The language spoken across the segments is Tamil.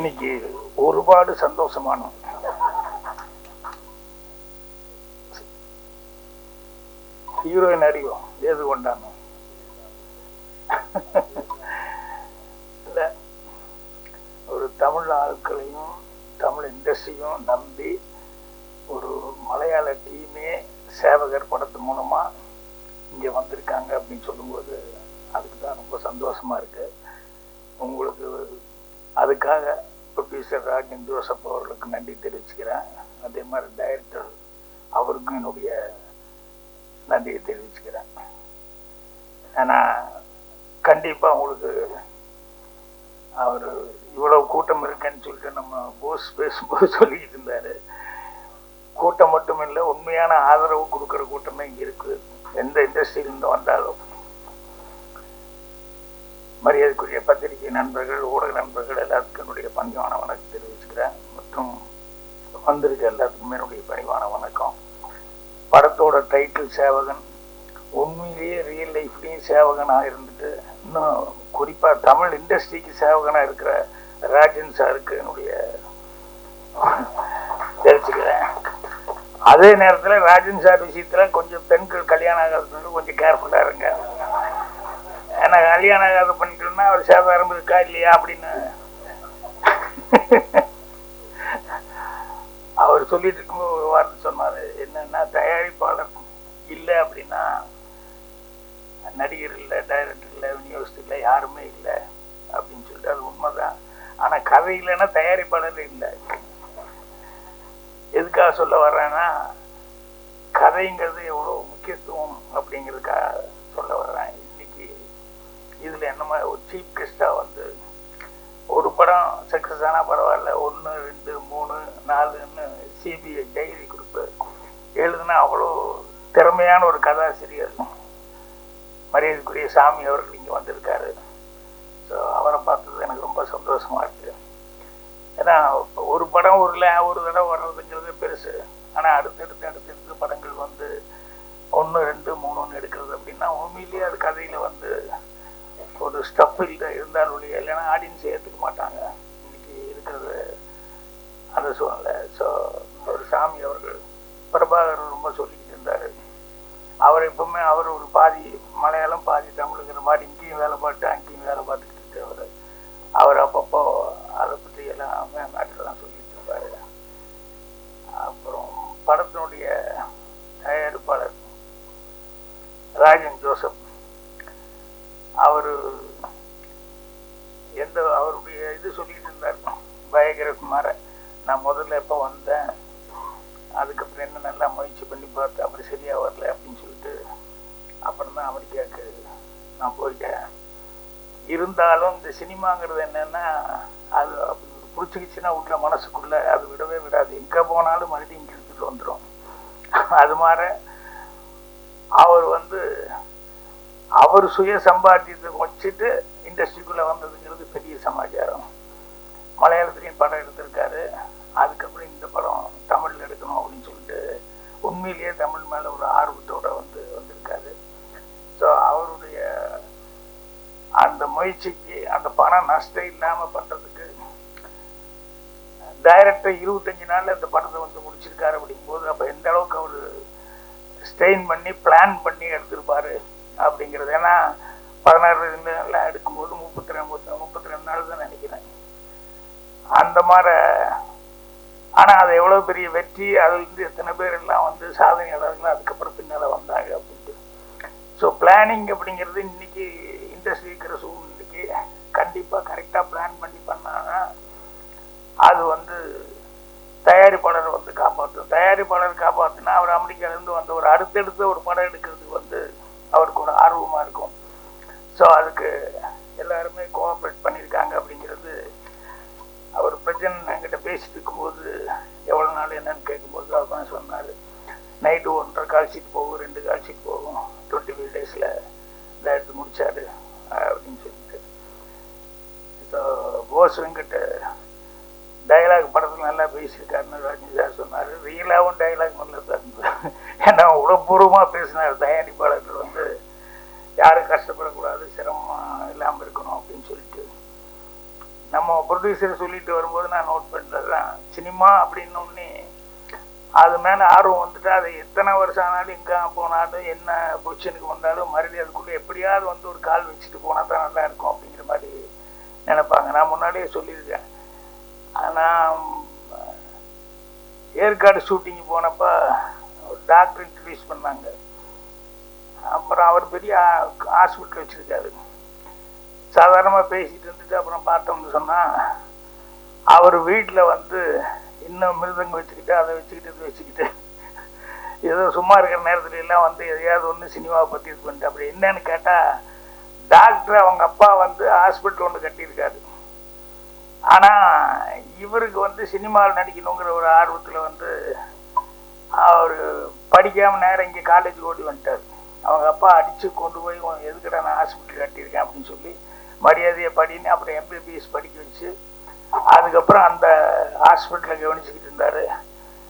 இன்னைக்கு ஒருபாடு சந்தோஷமான ஹீரோயின் அறிவோம் ஏது கொண்டாங்க இல்லை, ஒரு தமிழ் ஆட்களையும் தமிழ் இண்டஸ்ட்ரியும் நம்பி ஒரு மலையாள டீமே சேவகர் படத்து மூலமா இங்கே வந்திருக்காங்க அப்படின்னு சொல்லும்போது அதுக்கு தான் ரொம்ப சந்தோஷமா இருக்கு. உங்களுக்கு அதுக்காக ப்ரொடியூசர் ராஜன் ஜோசப் அவர்களுக்கு நன்றி தெரிவிச்சுக்கிறேன். அதே மாதிரி டைரக்டர் அவருக்கும் என்னுடைய நன்றியை தெரிவிச்சுக்கிறேன். ஏன்னா கண்டிப்பாக உங்களுக்கு அவர் இவ்வளவு கூட்டம் இருக்குன்னு சொல்லிட்டு நம்ம போஸ் பேசும்போது சொல்லிக்கிட்டு இருந்தார். கூட்டம் மட்டும் இல்லை, உண்மையான ஆதரவு கொடுக்குற கூட்டமே இங்கே இருக்குது. எந்த இண்டஸ்ட்ரியிலிருந்து வந்தாலும் மரியாதைக்குரிய பத்திரிகை நண்பர்கள், ஊடக நண்பர்கள் எல்லாத்துக்கும் என்னுடைய பணிவான வணக்கம் தெரிவிச்சுக்கிறேன். மற்றும் வந்திருக்க எல்லாத்துக்குமே என்னுடைய பணிவான வணக்கம். படத்தோட டைட்டில் சேவகன். உண்மையிலேயே ரியல் லைஃப்லேயும் சேவகனாக இருந்துட்டு இன்னும் குறிப்பாக தமிழ் இண்டஸ்ட்ரிக்கு சேவகனாக இருக்கிற ராஜன் சாருக்கு என்னுடைய தெரிவிச்சுக்கிறேன். அதே நேரத்தில் ராஜன் சார் விஷயத்தில் கொஞ்சம் பெண்கள் கல்யாணம் ஆகிறதுக்கு கொஞ்சம் கேர்ஃபுல்லாக இருங்க. ஏன்னா கல்யாணம் ஆகாத பண்ணிக்கணும்னா அவர் சேதாரம் இருக்கா இல்லையா அப்படின்னு அவர் சொல்லிட்டு இருக்கும்போது ஒரு வார்த்தை சொன்னார். என்னன்னா, தயாரிப்பாளர் இல்லை அப்படின்னா நடிகர் இல்லை, டைரக்டர் இல்லை, விநியோகஸ்தர் இல்லை, யாருமே இல்லை அப்படின்னு சொல்லிட்டு அது உண்மைதான். ஆனால் கதை இல்லைன்னா தயாரிப்பாளர் இல்லை. எதுக்காக சொல்ல வர்றேன்னா, கதைங்கிறது எவ்வளோ முக்கியத்துவம் அப்படிங்கிறதுக்காக சொல்ல வர்றேன். இன்னைக்கு இதில் என்ன மாதிரி ஒரு சீஃப் கெஸ்டாக வந்து ஒரு படம் சக்ஸஸ் ஆனால் பரவாயில்ல, 1, 2, 3, 4ன்னு சிபிஐ டைரி கொடுப்பு எழுதுனா அவ்வளோ திறமையான ஒரு கதாசிரியர் மரியாதைக்குரிய சாமி அவர்கள் இங்கே வந்திருக்காரு. ஸோ அவரை பார்த்தது எனக்கு ரொம்ப சந்தோஷமாக இருக்குது. ஏன்னா ஒரு படம் ஒரு தடவை வர்றதுங்கிறது பெருசு. ஆனால் அடுத்தடுத்து படங்கள் வந்து 1, 2, 3ன்னு எடுக்கிறது அப்படின்னா உண்மையிலேயே அது கதையில் வந்து ஒரு ஸ்டப் இல்லை இருந்தாலும் இல்லைன்னா ஆடியன்ஸ் ஏற்றுக்க மாட்டாங்க. இன்னைக்கு இருக்கிறது அந்த சூழ்நிலை. ஸோ ஒரு சாமி அவர்கள் பிரபாகர் ரொம்ப சொல்லிக்கிட்டு இருந்தார். அவர் எப்பவுமே அவர் ஒரு பாதி மலையாளம் பாதி தமிழுங்கிற மாதிரி இங்கேயும் வேலை பார்த்து அங்கேயும் வேலை பார்த்துக்கிட்டு இருந்தவர். அவர் அப்பப்போ அதை பற்றி எல்லாம் மேட்டர்லாம் சொல்லிட்டு இருப்பார். அப்புறம் படத்தினுடைய தயாரிப்பாளர் ராஜன் ஜோசப் அவர் அவருடைய இது சொல்லிட்டு இருந்தார் பயோகிராஃபி மாற. நான் முதல்ல எப்போ வந்தேன், அதுக்கப்புறம் என்ன நல்லா முயற்சி பண்ணி பார்த்தேன், அப்புறம் சரியாக வரல அப்படின்னு சொல்லிட்டு அப்புறம் தான் அமெரிக்காவுக்கு நான் போயிட்டேன். இருந்தாலும் இந்த சினிமாங்கிறது என்னன்னா, அது பிடிச்சிக்கிச்சுன்னா உள்ள மனசுக்குள்ள அது விடவே விடாது. எங்கே போனாலும் மறுபடியும் இங்கே எடுத்துட்டு வந்துடும். அது மாதிரி அவர் வந்து அவர் சுய சம்பாத்தியத்தை வச்சுட்டு இண்டஸ்ட்ரிக்குள்ளே வந்ததுங்கிறது பெரிய சமாச்சாரம். மலையாளத்துலேயும் படம் எடுத்திருக்காரு. அதுக்கப்புறம் இந்த படம் தமிழில் எடுக்கணும் அப்படின்னு சொல்லிட்டு உண்மையிலேயே தமிழ் மேலே ஒரு ஆர்வத்தோடு வந்திருக்காரு. ஸோ அவருடைய அந்த முயற்சிக்கு அந்த பணம் நஷ்டம் இல்லாமல் பண்ணுறதுக்கு டைரக்டர் 25 நாளில் இந்த படத்தை முடிச்சிருக்காரு. அப்படிங்கும்போது அப்போ எந்த அளவுக்கு அவர் ஸ்ட்ரெயின் பண்ணி பிளான் பண்ணி எடுத்திருப்பாரு அப்படிங்கிறது. ஏன்னா 16 நாள் எடுக்கும்போது 32 நாள் தான் நினைக்கிறேன் அந்த மாதிரி. ஆனால் அது எவ்வளோ பெரிய வெற்றி, அதுலேருந்து எத்தனை பேர் எல்லாம் சாதனையாளர்கள் அதுக்கப்புறம் பின்னால் வந்தாங்க அப்படின்ட்டு. ஸோ பிளானிங் அப்படிங்கிறது இன்னைக்கு இண்டஸ்ட்ரி இருக்கிற சூழ்நிலைக்கு கண்டிப்பாக கரெக்டாக பிளான் பண்ணி பண்ணாங்கன்னா அது தயாரிப்பாளர் காப்பாற்றும். தயாரிப்பாளர் காப்பாற்றினா அவர் அமெரிக்காவிலேருந்து வந்த ஒரு அடுத்தடுத்த ஒரு படம் எடுக்கிறதுக்கு அவருக்கு ஒரு ஆர்வமாக இருக்கும். ஸோ அதுக்கு எல்லாருமே கோஆப்ரேட் பண்ணியிருக்காங்க அப்படிங்கிறது. அவர் பிரச்சனை என்கிட்ட பேசிட்டு இருக்கும்போது எவ்வளோ நாள் என்னன்னு கேட்கும்போது அவர் தான் சொன்னார், நைட்டு 1.5 கால் ஷீட் போகும், 2 கால் ஷீட் போகும், 25 டேஸில் இதை எடுத்து முடிச்சாரு அப்படின்னு சொல்லிட்டு. ஸோ போஸ் வெங்கட் டைலாக் படத்தில் நல்லா பேசியிருக்காருன்னு ராஜன் சார் சொன்னார். ரியலாகவும் டைலாக் நல்லா தான் இருந்தது. ஏன்னா உடற்பூர்வமாக பேசினார். தயாரிப்பாளர்கள் யாரும் கஷ்டப்படக்கூடாது, சிரமம் இல்லாமல் இருக்கணும் அப்படின்னு சொல்லிட்டு நம்ம ப்ரொடியூசர் சொல்லிட்டு வரும்போது நான் நோட் பண்ணுறது தான், சினிமா அப்படின்னோடனே அது மேலே ஆர்வம் வந்துட்டு அது எத்தனை வருஷம் ஆனாலும் எங்கே போனாலும் என்ன பொசிஷனுக்கு வந்தாலும் மறுபடியும் அதுக்குள்ளே எப்படியாவது வந்து ஒரு கால் வச்சுட்டு போனால் தான் நல்லா இருக்கும் அப்படிங்கிற மாதிரி நினைப்பாங்க. நான் முன்னாடியே சொல்லியிருக்கேன். ஆனால் ஏற்காடு ஷூட்டிங் போனப்போ ஒரு டாக்டர் இன்ட்ரடியூஸ் பண்ணாங்க. அப்புறம் அவர் பெரிய ஹாஸ்பிட்டல் வச்சுருக்காரு. சாதாரணமாக பேசிகிட்டு இருந்துட்டு அப்புறம் பார்த்தோம்னு சொன்னால் அவர் வீட்டில் வந்து இன்னும் மிருதங்க வச்சுக்கிட்டு அதை வச்சுக்கிட்டு இது வச்சுக்கிட்டு ஏதோ சும்மா இருக்கிற நேரத்துல எல்லாம் வந்து எதையாவது ஒன்று சினிமாவை பற்றி இது பண்ணிட்டு அப்படி என்னன்னு கேட்டால் டாக்டர் அவங்க அப்பா வந்து ஹாஸ்பிட்டல் ஒன்று கட்டியிருக்காரு. ஆனால் இவருக்கு வந்து சினிமாவில் நடிக்கணுங்கிற ஒரு ஆர்வத்தில் வந்து அவர் படிக்காமல் நேரம் இங்கே காலேஜ் ஓடி வந்துட்டார். அவங்க அப்பா அடித்து கொண்டு போய் எதுக்கடா நான் ஹாஸ்பிட்டல் கட்டியிருக்கேன் அப்படின்னு சொல்லி மரியாதையை படின்னு அப்புறம் எம்பிபிஎஸ் படிக்க வச்சு அதுக்கப்புறம் அந்த ஹாஸ்பிட்டலில் கவனிச்சுக்கிட்டு இருந்தார்.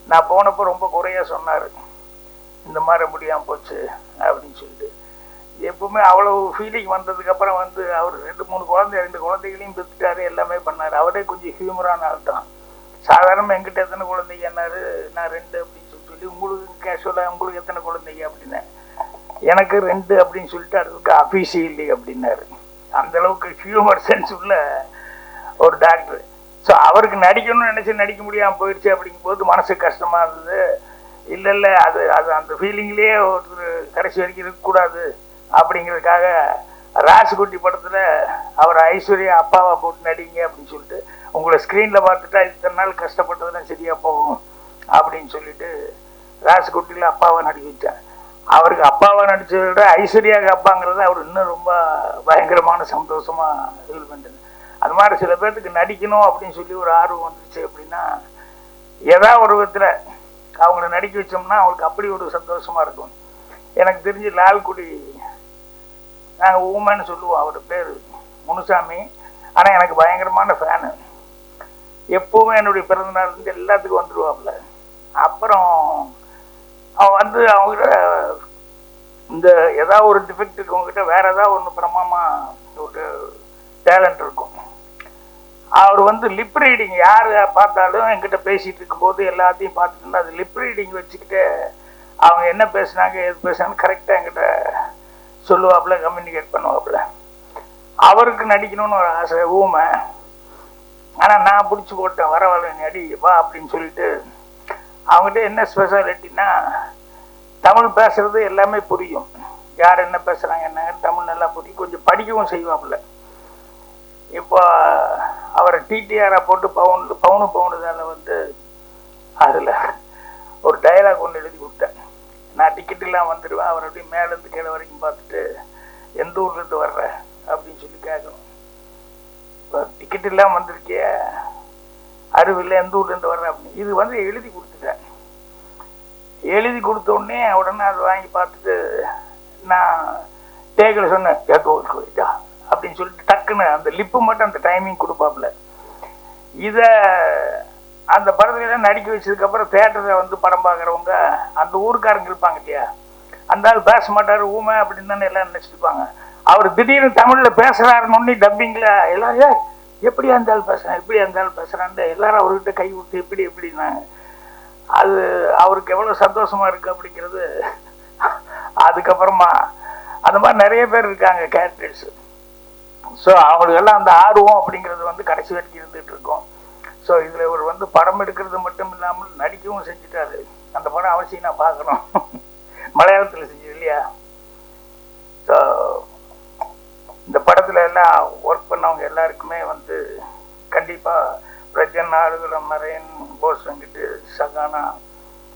நான் போனப்போ ரொம்ப குறையாக சொன்னார், இந்த மாதிரி முடியாமல் போச்சு அப்படின்னு சொல்லிட்டு. எப்பவுமே அவ்வளோ ஃபீலிங் வந்ததுக்கப்புறம் வந்து அவர் 2 குழந்தைகளையும் பெற்றுட்டாரு, எல்லாமே பண்ணார். அவரே கொஞ்சம் ஹியூமரான ஆள் தான். சாதாரணமாக எங்கிட்ட எத்தனை குழந்தைங்க என்னாரு, நான் 2 அப்படின்னு சொல்லி உங்களுக்கு கேஷுவலாக உங்களுக்கு எத்தனை குழந்தைங்க அப்படின்னேன். எனக்கு 2 அப்படின்னு சொல்லிட்டு அதுக்கு அஃபீஷியலி அப்படின்னாரு. அந்தளவுக்கு ஹியூமர் சென்ஸ் உள்ள ஒரு டாக்டர். ஸோ அவருக்கு நடிக்கணும்னு நினச்சி நடிக்க முடியாமல் போயிடுச்சு அப்படிங்கும்போது மனசு கஷ்டமாக இருந்தது. இல்லை அது அது அந்த ஃபீலிங்லேயே ஒருத்தர் கடைசி வரைக்கும் இருக்கக்கூடாது அப்படிங்கிறதுக்காக ராசுகுட்டி படத்தில் அவர் ஐஸ்வர்யா அப்பாவை போட்டு நடிங்க அப்படின்னு சொல்லிட்டு உங்களை ஸ்க்ரீனில் பார்த்துட்டா இத்தனை நாள் கஷ்டப்பட்டதெல்லாம் சரியாக போகும் அப்படின்னு சொல்லிட்டு ராசுகுட்டியில் அப்பாவை நடிக்க வச்சேன். அவருக்கு அப்பாவை நடித்ததை விட ஐஸ்வர்யாவுக்கு அப்பாங்கிறது அவர் இன்னும் ரொம்ப பயங்கரமான சந்தோஷமாக ஃபீல் பண்ணுறது. அது மாதிரி சில பேர்த்துக்கு நடிக்கணும் அப்படின்னு சொல்லி ஒரு ஆர்வம் வந்துச்சு அப்படின்னா ஏதாவது ஒரு விதத்தில் அவங்கள நடிக்க வச்சோம்னா அவங்களுக்கு அப்படி ஒரு சந்தோஷமாக இருக்கும். எனக்கு தெரிஞ்சு லால்குடி நாங்கள் ஊமைன்னு சொல்லுவோம், அவர் பேர் முனுசாமி. ஆனால் எனக்கு பயங்கரமான ஃபேனு. எப்போவுமே என்னுடைய பிறந்தநாள்லேருந்து எல்லாத்துக்கும் வந்துடுவாப்புல. அப்புறம் அவன் வந்து அவங்ககிட்ட இந்த ஏதாவது ஒரு டிஃபெக்ட் இருக்கவங்ககிட்ட வேற ஏதாவது ஒன்று பிரமாமாக ஒரு டேலண்ட் இருக்கும். அவர் வந்து லிப் ரீடிங் யார் பார்த்தாலும் என்கிட்ட பேசிகிட்டு இருக்கும்போது எல்லாத்தையும் பார்த்துட்டு இருந்தால் அது லிப் ரீடிங் வச்சுக்கிட்டு அவங்க என்ன பேசுனாங்க எது பேசுனாங்க கரெக்டாக என்கிட்ட சொல்லுவாப்புல, கம்யூனிகேட் பண்ணுவாப்புல. அவருக்கு நடிக்கணும்னு ஒரு ஆசை, ஊமை. ஆனால் நான் பிடிச்சி போட்டேன், வரவாள் நடி வா அப்படின்னு சொல்லிட்டு. அவங்ககிட்ட என்ன ஸ்பெஷாலிட்டின்னா தமிழ் பேசுறது எல்லாமே புரியும், யார் என்ன பேசுகிறாங்க என்ன தமிழ் நல்லா புரியும், கொஞ்சம் படிக்கவும் செய்வாப்புல. இப்போ அவரை டிடிஆரை போட்டு பவுனுதால வந்து அதில் ஒரு டைலாக் ஒன்று எழுதி கொடுத்தேன். நான் டிக்கெட்டெல்லாம் வந்துடுவேன், அவர் அப்படியே மேலேருந்து கீழே வரைக்கும் பார்த்துட்டு எந்த ஊர்லேருந்து வர்ற அப்படின்னு சொல்லி கேட்கணும். இப்போ டிக்கெட் எல்லாம் வந்திருக்கே அறிவில்லை, எந்த ஊர்லேருந்து வர்ற அப்படின்னு இது வந்து எழுதி கொடுத்துட்டேன். எழுதி கொடுத்தோடனே உடனே அதை வாங்கி பார்த்துட்டு நான் டேக்கில் சொன்னேன் கேட்கா அப்படின்னு சொல்லிட்டு டக்குன்னு அந்த லிப்பு மட்டும் அந்த டைமிங் கொடுப்பாப்புல. இதை அந்த படத்துலாம் நடிக்க வச்சதுக்கப்புறம் தேட்டரில் வந்து படம் பார்க்குறவங்க அந்த ஊருக்காரங்க இருப்பாங்க இல்லையா, அந்த ஆள் பேச மாட்டார் ஊமை அப்படின்னு தானே எல்லாம் நினச்சிருப்பாங்க. அவர் திடீர்னு தமிழில் பேசுகிறாருன்னு டப்பிங்கில் எல்லாரும் எப்படி அந்த ஆள் பேசுகிறேன் எப்படி அந்த ஆள் பேசுகிறான்னு எல்லாரும் அவர்கிட்ட கை விட்டு எப்படி எப்படின்னாங்க. அது அவருக்கு எவ்வளோ சந்தோஷமாக இருக்குது அப்படிங்கிறது. அதுக்கப்புறமா அந்த மாதிரி நிறைய பேர் இருக்காங்க கேரக்டர்ஸு. ஸோ அவங்களுக்கெல்லாம் அந்த ஆர்வம் அப்படிங்கிறது வந்து கடைசி வரைக்கும் இருந்துகிட்டு இருக்கும். ஸோ இதில் இவர் வந்து படம் எடுக்கிறது மட்டும் இல்லாமல் நடிக்கவும் செஞ்சுட்டாரு. அந்த படம் அவசியம் நான் பார்க்கணும், மலையாளத்தில் செஞ்சது இல்லையா. ஸோ இந்த படத்தில் எல்லாம் ஒர்க் பண்ணவங்க எல்லாருக்குமே வந்து கண்டிப்பாக பிரஜன் ஆளுகுலம் நரேன் போஸ் வந்துட்டு சகானா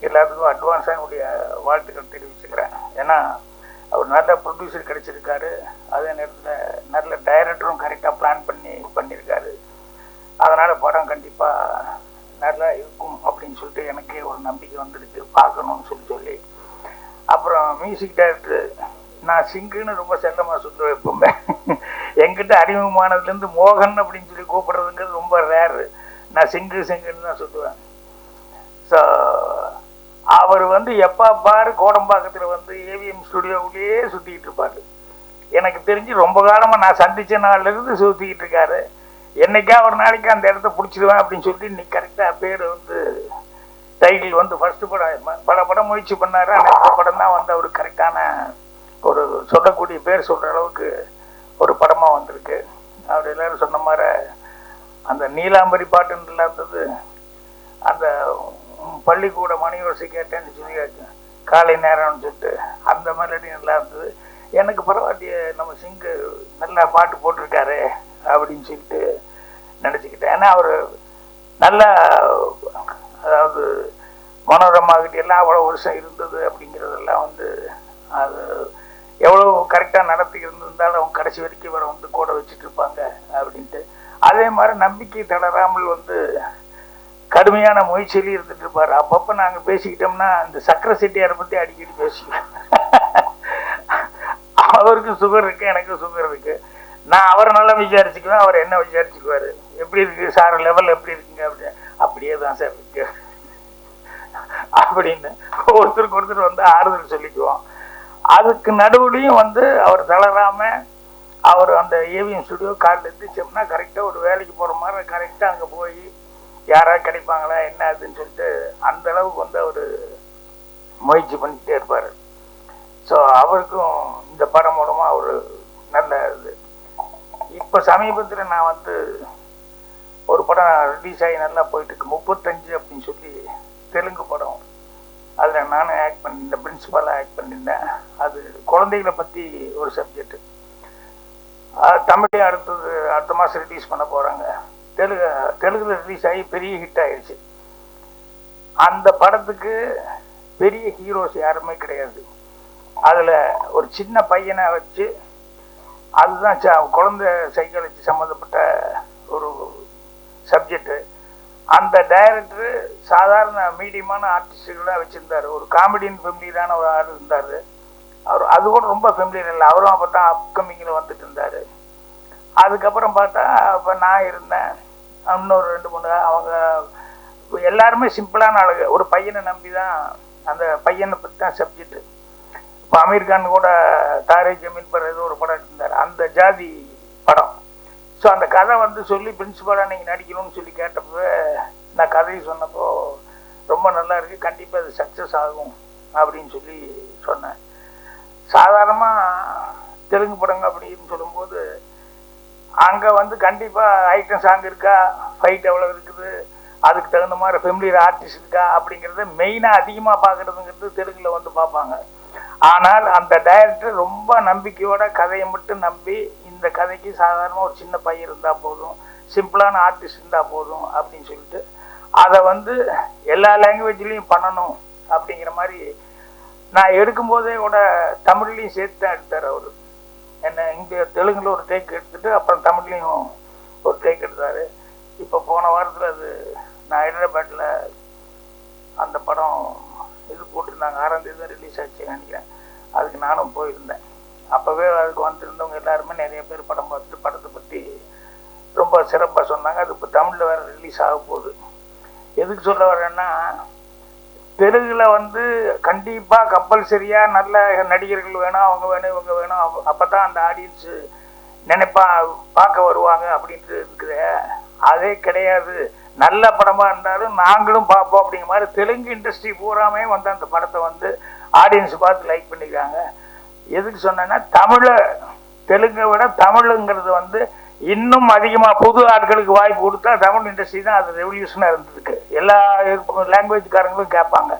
எல்லாத்துக்கும் அட்வான்ஸாக என்னுடைய வாழ்த்துக்கள் தெரிவிச்சுக்கிறேன். ஏன்னா அவர் நல்ல ப்ரொடியூசர் கிடைச்சிருக்காரு, அதே நேரத்தில் நல்ல டைரக்டரும் கரெக்டாக பிளான் பண்ணியிருக்காரு. அதனால் படம் கண்டிப்பாக நல்லா இருக்கும் அப்படின்னு சொல்லிட்டு எனக்கே ஒரு நம்பிக்கை வந்துடுச்சு, பார்க்கணும்னு சொல்லி. அப்புறம் மியூசிக் டைரக்டர் நான் சிங்குன்னு ரொம்ப செல்லமாக சொல்லுவேன். எப்பவுமே என்கிட்ட அறிமுகமானதுலேருந்து மோகன் அப்படின்னு சொல்லி கூப்பிட்றதுங்கிறது ரொம்ப ரேரு. நான் சிங்குன்னு தான் சொல்லுவேன். ஸோ அவர் வந்து எப்போ பாரு கோடம்பாக்கத்தில் வந்து ஏவிஎம் ஸ்டுடியோவிலேயே சுற்றிக்கிட்டு இருப்பார். எனக்கு தெரிஞ்சு ரொம்ப காலமாக நான் சந்தித்த நாள்லேருந்து சுற்றிக்கிட்டு இருக்காரு. என்னைக்கா ஒரு நாளைக்கு அந்த இடத்த பிடிச்சிடுவேன் அப்படின்னு சொல்லிட்டு இன்னைக்கு கரெக்டாக பேர் வந்து டைட்டில் வந்து ஃபர்ஸ்ட் படம் பல படம் முயற்சி பண்ணாரு. ஆனால் இந்த படம் தான் வந்து அவருக்கு கரெக்டான ஒரு சொல்லக்கூடிய பேர் சொல்கிற அளவுக்கு ஒரு படமாக வந்திருக்கு. அவர் எல்லாரும் சொன்ன மாதிரி அந்த நீலாம்பரி பாட்டுன்னு இல்லாதது, அந்த பள்ளிக்கூட மணியோசை கேட்டேன்னு சொல்லி காலை நேரம்னு சொல்லிட்டு அந்த மெலடி நல்லா இருந்தது. எனக்கு பரவாயில்லைய நம்ம சிங்கு நல்லா பாட்டு போட்டிருக்காரு அப்படின்னு சொல்லிட்டு நினச்சிக்கிட்டேன். ஏன்னா அவர் நல்லா, அதாவது மனோரமாகிட்ட எல்லாம் அவ்வளோ வருஷம் இருந்தது அப்படிங்கிறதெல்லாம் வந்து அது எவ்வளோ கரெக்டாக நடத்தி இருந்திருந்தாலும் அவங்க கடைசி வரைக்கும் இவரை வந்து கூட வச்சுட்டு இருப்பாங்க அப்படின்ட்டு. அதே மாதிரி நம்பிக்கை தளராமல் வந்து கடுமையான முயற்சியிலே இருந்துட்டு இருப்பாரு. அப்பப்போ நாங்கள் பேசிக்கிட்டோம்னா இந்த சக்கரை செட்டியாரை பற்றி அடிக்கடி பேசிக்குவேன். அவருக்கும் சுகர் இருக்கு, எனக்கும் சுகர் இருக்கு. நான் அவரை நல்லா விசாரிச்சுக்குவேன், அவர் என்ன விசாரிச்சுக்குவாரு, எப்படி இருக்கு சார் லெவல் எப்படி இருக்குங்க அப்படின்னு. அப்படியே தான் சார் இருக்கு அப்படின்னு ஒருத்தருக்கு ஒருத்தர் வந்து ஆறுதல் சொல்லிக்குவோம். அதுக்கு நடுவுலையும் வந்து அவர் தளராம அவர் அந்த ஏவிஎம் ஸ்டுடியோ காலில் எந்திரிச்சோம்னா கரெக்டாக ஒரு வேலைக்கு போகிற மாதிரி கரெக்டாக அங்கே போய் யாராவது கிடைப்பாங்களா என்ன அதுன்னு சொல்லிட்டு அந்த அளவுக்கு வந்து அவர் முயற்சி பண்ணிக்கிட்டே இருப்பார். ஸோ அவருக்கும் இந்த படம் மூலமாக ஒரு நல்ல இது. இப்போ சமீபத்தில் நான் வந்து ஒரு படம் ரிலீஸ் ஆகி நல்லா போயிட்டு இருக்கு, 35 அப்படின்னு சொல்லி தெலுங்கு படம். அதில் நானும் ஆக்ட் பண்ணியிருந்தேன், பிரின்சிபலாக ஆக்ட் பண்ணியிருந்தேன். அது குழந்தைகளை பற்றி ஒரு சப்ஜெக்ட். தமிழே அடுத்த மாதம் ரிலீஸ் பண்ண போகிறாங்க. தெலுங்குல ரிலீஸ் ஆகி பெரிய ஹிட் ஆயிடுச்சு. அந்த படத்துக்கு பெரிய ஹீரோஸ் யாருமே கிடையாது. அதில் ஒரு சின்ன பையனை வச்சு, அதுதான் குழந்தை சைக்காலஜி சம்மந்தப்பட்ட ஒரு சப்ஜெக்டு. அந்த டைரக்டரு சாதாரண மீடியமான ஆர்டிஸ்டுகளாக வச்சுருந்தார். ஒரு காமெடியன் ஃபெமிலியரான ஒரு ஆள் இருந்தார். அவர் அது கூட ரொம்ப ஃபெமிலியர் இல்லை, அவரும் அப்போ தான் அப்கமிங்கில் வந்துட்டு இருந்தார். அதுக்கப்புறம் பார்த்தா இப்போ நான் இருந்தேன், இன்னொரு 2-3 அவங்க எல்லாருமே சிம்பிளான ஆளுங்க. ஒரு பையனை நம்பி தான், அந்த பையனை பற்றி தான் சப்ஜெக்டு. இப்போ அமீர் கான் கூட தாரே ஜமீன் பர் ஏதோ ஒரு படம் எடுத்திருந்தார், அந்த ஜாதி படம். ஸோ அந்த கதை வந்து சொல்லி பிரின்சிபலாக நீங்கள் நடிக்கணும்னு சொல்லி கேட்டப்போ நான் கதையை சொன்னப்போ ரொம்ப நல்லா இருக்குது, கண்டிப்பாக அது சக்ஸஸ் ஆகும் அப்படின்னு சொல்லி சொன்னேன். சாதாரணமாக தெலுங்கு படங்க அப்படின்னு சொல்லும்போது அங்கே வந்து கண்டிப்பாக ஐட்டம் சாங் இருக்கா, ஃபைட் எவ்வளோ இருக்குது, அதுக்கு தகுந்த மாதிரி ஃபெமிலியர் ஆர்டிஸ்ட் இருக்கா அப்படிங்கிறத மெயினாக அதிகமாக பார்க்குறதுங்கிறது தெலுங்கில் வந்து பார்ப்பாங்க. ஆனால் அந்த டைரக்டர் ரொம்ப நம்பிக்கையோட கதையை மட்டும் நம்பி, இந்த கதைக்கு சாதாரணமாக ஒரு சின்ன பையன் இருந்தால் போதும், சிம்பிளான ஆர்டிஸ்ட் இருந்தால் போதும் அப்படின்னு சொல்லிட்டு அதை வந்து எல்லா லாங்குவேஜ்லேயும் பண்ணணும் அப்படிங்கிற மாதிரி நான் எடுக்கும்போதே கூட தமிழ்லையும் சேர்த்து தான் எடுத்தார் அவர். என்ன இங்கே தெலுங்குல ஒரு டேக் எடுத்துட்டு அப்புறம் தமிழ்லையும் ஒரு டேக் எடுத்தார். இப்போ போன வாரத்தில் அது நான் ஹைதராபாத்தில் அந்த படம் இது போட்டிருந்தாங்க, 6ஆம் தேதி தான் ரிலீஸ் ஆச்சு நினைக்கிறேன். அதுக்கு நானும் போயிருந்தேன். அப்போவே அதுக்கு வந்துருந்தவங்க எல்லாருமே நிறைய பேர் படம் பார்த்துட்டு படத்தை பற்றி ரொம்ப சிறப்பாக சொன்னாங்க. அது இப்போ தமிழில் வேறு ரிலீஸ் ஆக போகுது. எதுக்கு சொல்ல வரேன்னா, தெலுங்குல வந்து கண்டிப்பாக கம்பல்சரியாக நல்ல நடிகர்கள் வேணும், அவங்க வேணும், இவங்க வேணும், அப்போ தான் அந்த ஆடியன்ஸு நினைப்பா பார்க்க வருவாங்க அப்படின்ட்டு இருக்குது. அதே கிடையாது. நல்ல படமாக இருந்தாலும் நாங்களும் பார்ப்போம் அப்படிங்கிற மாதிரி தெலுங்கு இண்டஸ்ட்ரி பூராமே வந்து அந்த படத்தை வந்து ஆடியன்ஸ் பார்த்து லைக் பண்ணிக்கிறாங்க. எதுக்கு சொன்னேன்னா, தெலுங்கை விட தமிழுங்கிறது வந்து இன்னும் அதிகமாக புது ஆட்களுக்கு வாய்ப்பு கொடுத்தா தமிழ் இண்டஸ்ட்ரி தான் அது ரெவல்யூஷனாக இருந்ததுக்கு. எல்லா லாங்குவேஜ்காரங்களும் கேட்பாங்க,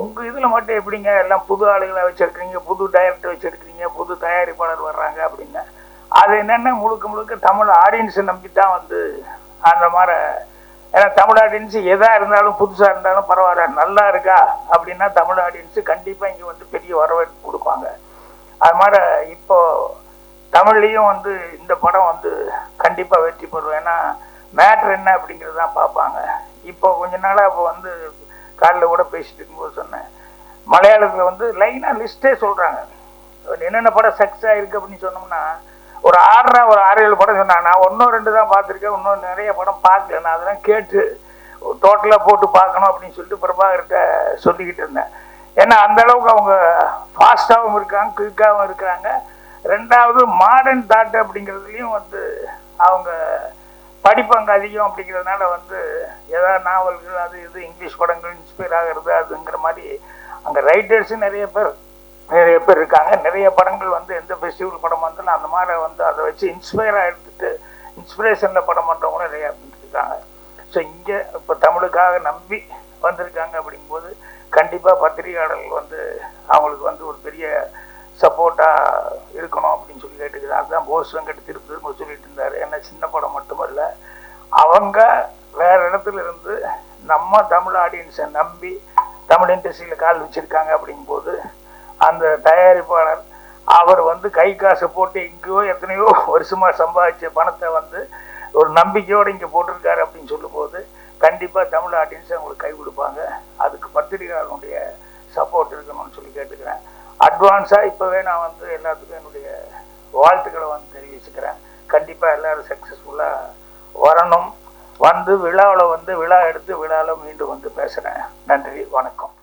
உங்கள் இதில் மட்டும் எப்படிங்க எல்லாம் புது ஆளுகளை வச்சுருக்கிறீங்க, புது டைரக்டர் வச்சுருக்கிறீங்க, புது தயாரிப்பாளர் வர்றாங்க அப்படின்னா. அது என்னென்னா முழுக்க முழுக்க தமிழ் ஆடியன்ஸை நம்பி தான் வந்து அந்த மாதிரி. ஏன்னா தமிழ் ஆடியன்ஸு எதாக இருந்தாலும் புதுசாக இருந்தாலும் பரவாயில்ல, நல்லா இருக்கா அப்படின்னா தமிழ் ஆடியன்ஸு கண்டிப்பாக இங்கே வந்து பெரிய வரவேற்பு கொடுப்பாங்க. அது மாதிரி இப்போது தமிழ்லேயும் வந்து இந்த படம் வந்து கண்டிப்பாக வெற்றி பெறும். ஏன்னா மேட்ரு என்ன அப்படிங்கிறது தான் பார்ப்பாங்க. இப்போ கொஞ்ச நாளாக இப்போ வந்து காலையில் கூட பேசிட்டு இருக்கும்போது சொன்னேன், மலையாளத்தில் வந்து லைனாக லிஸ்ட்டே சொல்கிறாங்க என்னென்ன படம் சக்ஸஸ் ஆகிருக்கு அப்படின்னு சொன்னோம்னா ஒரு 6-7 படம் சொன்னாங்க. நான் 1-2 தான் பார்த்துருக்கேன், இன்னும் நிறைய படம் பார்க்கல. நான் அதெல்லாம் கேட்டு டோட்டலாக போட்டு பார்க்கணும் அப்படின்னு சொல்லிட்டு பிரபாகர்கிட்ட சொல்லிக்கிட்டு இருந்தேன். ஏன்னா அந்த அளவுக்கு அவங்க ஃபாஸ்ட்டாகவும் இருக்காங்க, குயிக்காகவும் இருக்கிறாங்க. ரெண்டாவது மாடர்ன் தாட் அப்படிங்கிறதுலையும் வந்து அவங்க படிப்பு அதிகம் அப்படிங்கிறதுனால வந்து ஏதாவது நாவல்கள் அது இது இங்கிலீஷ் படங்கள் இன்ஸ்பயர் ஆகிறது அதுங்கிற மாதிரி அங்கே ரைட்டர்ஸு நிறைய பேர் இருக்காங்க. நிறைய படங்கள் வந்து எந்த ஃபெஸ்டிவல் படம் வந்தாலும் அந்த மாதிரி வந்து அதை வச்சு இன்ஸ்பயராக எடுத்துட்டு இன்ஸ்பிரேஷனில் படம் பண்ணுறவங்க நிறையா இருக்காங்க. ஸோ இங்கே இப்போ தமிழுக்காக நம்பி வந்திருக்காங்க அப்படிங்கும்போது கண்டிப்பாக பத்திரிகையாளர்கள் வந்து அவங்களுக்கு வந்து ஒரு பெரிய சப்போர்ட்டாக இருக்கணும் அப்படின்னு சொல்லி கேட்டுக்கிறார். அதுதான் போஸ் வெங்கட் திருப்பதி சொல்லிட்டு இருந்தார். ஏன்னா சின்ன படம் மட்டுமல்ல, அவங்க வேற இடத்துல இருந்து நம்ம தமிழ் ஆடியன்ஸை நம்பி தமிழ் இண்டஸ்ட்ரியில் கால் வச்சுருக்காங்க அப்படிங்கும்போது அந்த தயாரிப்பாளர் அவர் வந்து கை காசை போட்டு எங்கேயோ எத்தனையோ வருஷமாக சம்பாதிச்ச பணத்தை வந்து ஒரு நம்பிக்கையோடு இங்கே போட்டிருக்காரு அப்படின்னு சொல்லும்போது கண்டிப்பாக தமிழ் ஆடியன்ஸ் அவங்களுக்கு கை கொடுப்பாங்க. அதுக்கு பத்திரிகையாளருடைய சப்போர்ட் இருக்கணும்னு சொல்லி கேட்டுக்கிறேன். அட்வான்ஸாக இப்போவே நான் வந்து எல்லாத்துக்கும் என்னுடைய வாழ்த்துக்களை வந்து தெரிவிச்சுக்கிறேன். கண்டிப்பாக எல்லோரும் சக்ஸஸ்ஃபுல்லாக வரணும். வந்து விழாவில் வந்து விழா எடுத்து விழாவில் மீண்டும் வந்து பேசுகிறேன். நன்றி, வணக்கம்.